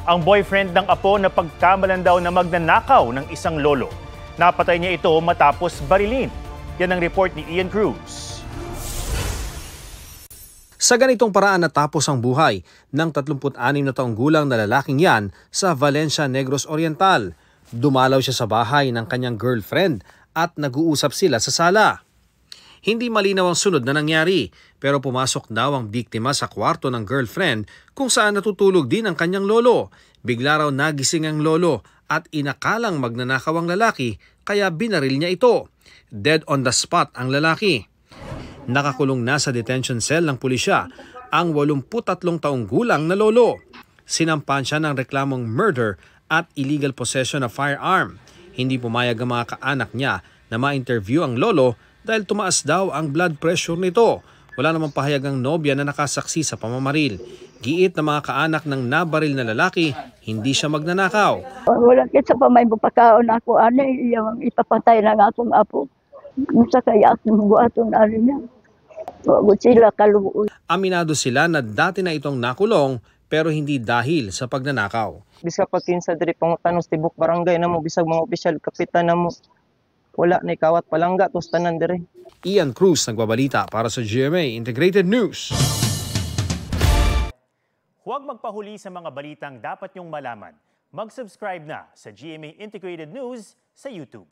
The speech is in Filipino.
ang boyfriend ng apo na pagkamalan daw na magnanakaw ng isang lolo. Napatay niya ito matapos barilin. Yan ang report ni Ian Cruz. Sa ganitong paraan natapos ang buhay ng 36 na taong gulang na lalaking yan sa Valencia, Negros Oriental. Dumalaw siya sa bahay ng kanyang girlfriend at nag-uusap sila sa sala. Hindi malinaw ang sunod na nangyari pero pumasok daw ang biktima sa kwarto ng girlfriend kung saan natutulog din ang kanyang lolo. Bigla raw nagising ang lolo at inakalang magnanakaw ang lalaki kaya binaril niya ito. Dead on the spot ang lalaki. Nakakulong na sa detention cell ng pulisya ang 83 taong gulang na lolo. Sinampan siya ng reklamong murder at illegal possession of firearm. Hindi pumayag ang mga kaanak niya na ma-interview ang lolo dahil tumaas daw ang blood pressure nito. Wala namang pahayag ang nobya na nakasaksi sa pamamaril. Giit na mga kaanak ng nabaril na lalaki, hindi siya magnanakaw. Wala kitsa pa may bupakaon ako, yung ipapatay ng akong apo. Musa kaya akong buhaton niya. Wag sila kaluoy. Aminado sila na dati na itong nakulong pero hindi dahil sa pagnanakaw. Bisa pag kinsa diri pangutanos tibok barangay namo bisag mga opisyal kapitan namo. Wala na kawat palangga tos tanan diri. Ian Cruz nagbabalita para sa GMA Integrated News. Huwag magpahuli sa mga balitang dapat niyong malaman. Mag-subscribe na sa GMA Integrated News sa YouTube.